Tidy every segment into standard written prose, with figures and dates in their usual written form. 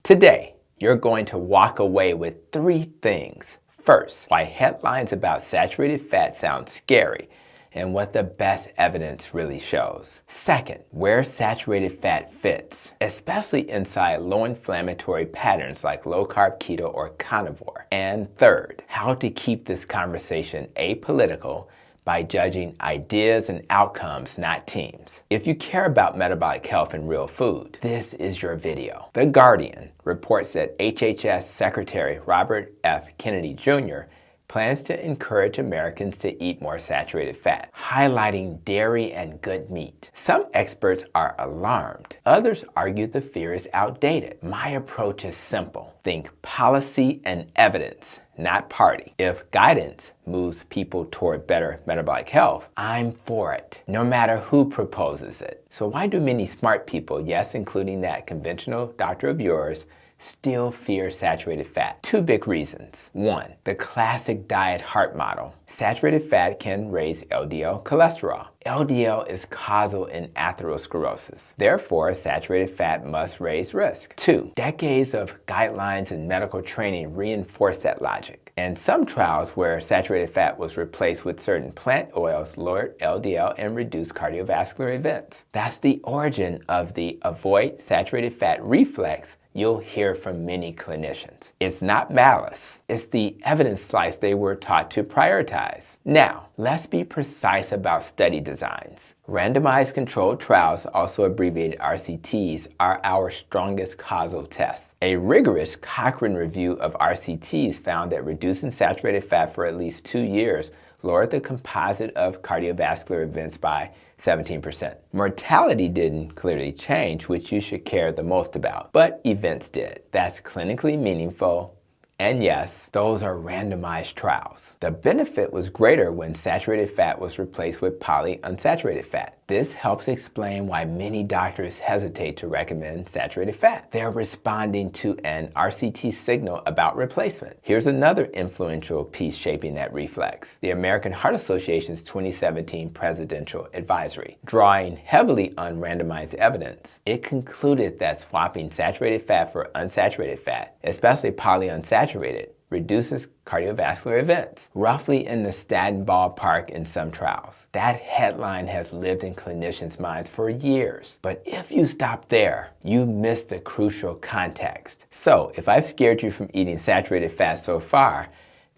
Today, you're going to walk away with 3 things. First, why headlines about saturated fat sound scary and what the best evidence really shows. Second, where saturated fat fits, especially inside low-inflammatory patterns like low-carb, keto, or carnivore. And third, how to keep this conversation apolitical by judging ideas and outcomes, not teams. If you care about metabolic health and real food, this is your video. The Guardian reports that HHS Secretary Robert F. Kennedy Jr. plans to encourage Americans to eat more saturated fat, highlighting dairy and good meat. Some experts are alarmed. Others argue the fear is outdated. My approach is simple. Think policy and evidence, not party. If guidance moves people toward better metabolic health, I'm for it, no matter who proposes it. So why do many smart people, yes, including that conventional doctor of yours, still fear saturated fat? 2 big reasons. 1, the classic diet heart model. Saturated fat can raise LDL cholesterol. LDL is causal in atherosclerosis. Therefore, saturated fat must raise risk. 2, decades of guidelines and medical training reinforce that logic. And some trials where saturated fat was replaced with certain plant oils lowered LDL and reduced cardiovascular events. That's the origin of the avoid saturated fat reflex you'll hear from many clinicians. It's not malice. It's the evidence slice they were taught to prioritize. Now, let's be precise about study designs. Randomized controlled trials, also abbreviated RCTs, are our strongest causal tests. A rigorous Cochrane review of RCTs found that reducing saturated fat for at least 2 years lowered the composite of cardiovascular events by 17%. Mortality didn't clearly change, which you should care the most about, but events did. That's clinically meaningful. And yes, those are randomized trials. The benefit was greater when saturated fat was replaced with polyunsaturated fat. This helps explain why many doctors hesitate to recommend saturated fat. They're responding to an RCT signal about replacement. Here's another influential piece shaping that reflex: the American Heart Association's 2017 Presidential Advisory. Drawing heavily on randomized evidence, it concluded that swapping saturated fat for unsaturated fat, especially polyunsaturated, reduces cardiovascular events, roughly in the statin ballpark in some trials. That headline has lived in clinicians' minds for years. But if you stop there, you miss the crucial context. So if I've scared you from eating saturated fat so far,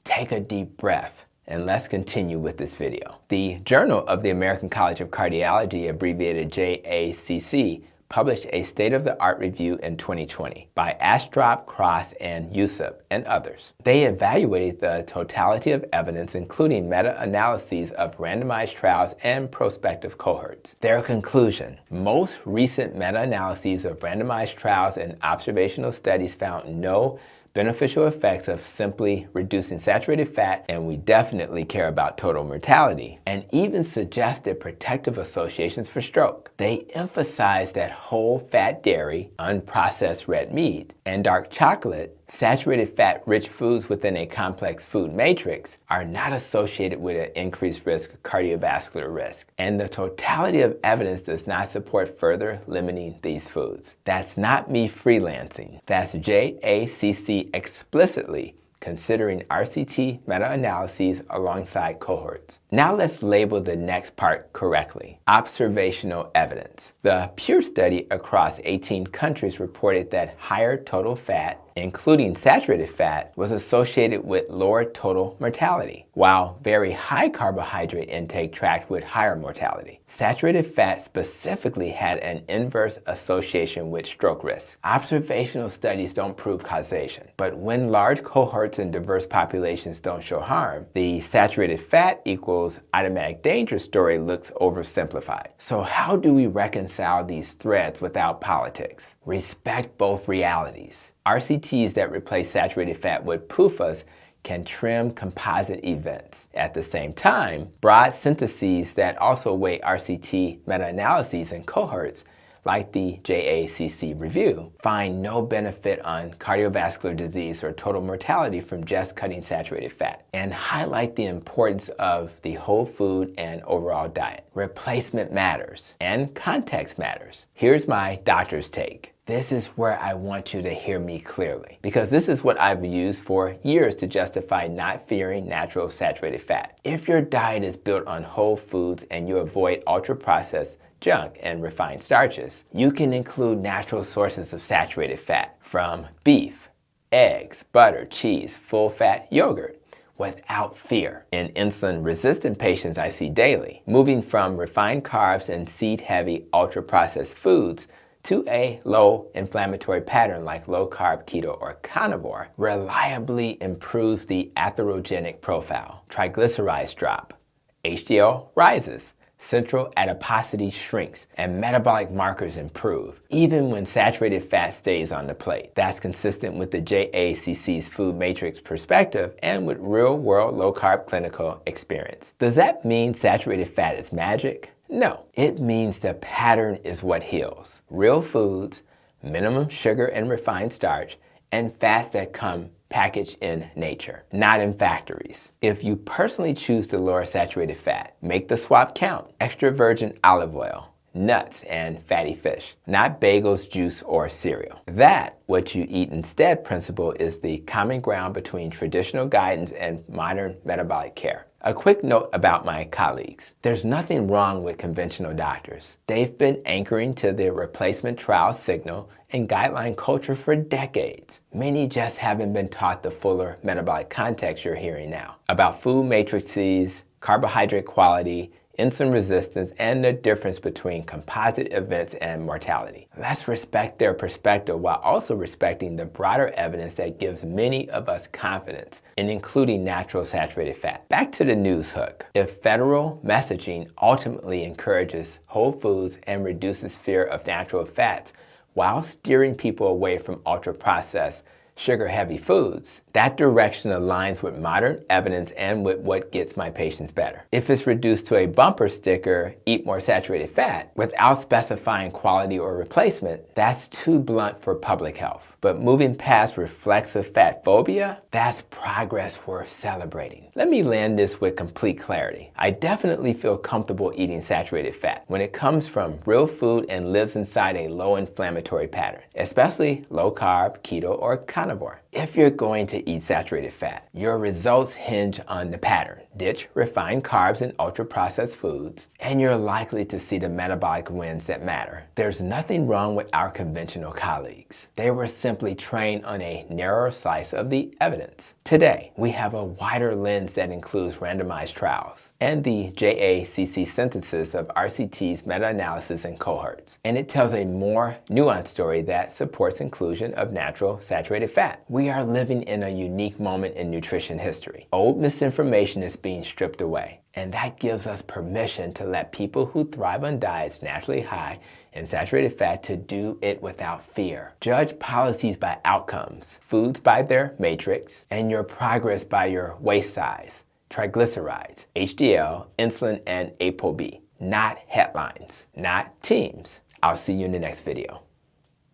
take a deep breath and let's continue with this video. The Journal of the American College of Cardiology, abbreviated JACC, published a state-of-the-art review in 2020 by Astrop, Cross, and Yusuf, and others. They evaluated the totality of evidence, including meta-analyses of randomized trials and prospective cohorts. Their conclusion: most recent meta-analyses of randomized trials and observational studies found no beneficial effects of simply reducing saturated fat, and we definitely care about total mortality, and even suggested protective associations for stroke. They emphasized that whole fat dairy, unprocessed red meat, and dark chocolate, saturated fat-rich foods within a complex food matrix, are not associated with an increased risk of cardiovascular risk. And the totality of evidence does not support further limiting these foods. That's not me freelancing. That's JACC explicitly considering RCT meta-analyses alongside cohorts. Now let's label the next part correctly: observational evidence. The Pew study across 18 countries reported that higher total fat, including saturated fat, was associated with lower total mortality, while very high carbohydrate intake tracked with higher mortality. Saturated fat specifically had an inverse association with stroke risk. Observational studies don't prove causation, but when large cohorts and diverse populations don't show harm, the saturated fat equals automatic danger story looks oversimplified. So how do we reconcile these threads without politics? Respect both realities. RCTs that replace saturated fat with PUFAs can trim composite events. At the same time, broad syntheses that also weigh RCT meta-analyses and cohorts, like the JACC review, find no benefit on cardiovascular disease or total mortality from just cutting saturated fat, and highlight the importance of the whole food and overall diet. Replacement matters, and context matters. Here's my doctor's take. This is where I want you to hear me clearly, because this is what I've used for years to justify not fearing natural saturated fat. If your diet is built on whole foods and you avoid ultra-processed junk and refined starches, you can include natural sources of saturated fat from beef, eggs, butter, cheese, full-fat yogurt without fear. In insulin-resistant patients I see daily, moving from refined carbs and seed-heavy ultra-processed foods to a low-inflammatory pattern like low-carb, keto, or carnivore reliably improves the atherogenic profile. Triglycerides drop, HDL rises, central adiposity shrinks, and metabolic markers improve, even when saturated fat stays on the plate. That's consistent with the JACC's food matrix perspective and with real-world low-carb clinical experience. Does that mean saturated fat is magic? No, it means the pattern is what heals. Real foods, minimum sugar and refined starch, and fats that come packaged in nature, not in factories. If you personally choose to lower saturated fat, make the swap count. Extra virgin olive oil, nuts, and fatty fish, not bagels, juice, or cereal. That what you eat instead principle is the common ground between traditional guidance and modern metabolic care. A quick note about my colleagues. There's nothing wrong with conventional doctors. They've been anchoring to the replacement trial signal and guideline culture for decades. Many just haven't been taught the fuller metabolic context you're hearing now about food matrices, carbohydrate quality, insulin resistance, and the difference between composite events and mortality. Let's respect their perspective while also respecting the broader evidence that gives many of us confidence in including natural saturated fat. Back to the news hook. If federal messaging ultimately encourages whole foods and reduces fear of natural fats while steering people away from ultra-processed, sugar-heavy foods, that direction aligns with modern evidence and with what gets my patients better. If it's reduced to a bumper sticker, eat more saturated fat, without specifying quality or replacement, that's too blunt for public health. But moving past reflexive fat phobia, that's progress worth celebrating. Let me land this with complete clarity. I definitely feel comfortable eating saturated fat when it comes from real food and lives inside a low inflammatory pattern, especially low carb, keto, or carnivore. If you're going to eat saturated fat, your results hinge on the pattern. Ditch refined carbs and ultra-processed foods, and you're likely to see the metabolic wins that matter. There's nothing wrong with our conventional colleagues. They were simply trained on a narrower slice of the evidence. Today, we have a wider lens that includes randomized trials and the JACC synthesis of RCT's meta-analysis and cohorts. And it tells a more nuanced story that supports inclusion of natural saturated fat. We are living in a unique moment in nutrition history. Old misinformation is being stripped away, and that gives us permission to let people who thrive on diets naturally high in saturated fat to do it without fear. Judge policies by outcomes, foods by their matrix, and your progress by your waist size, triglycerides, HDL, insulin, and ApoB. Not headlines, not teams. I'll see you in the next video.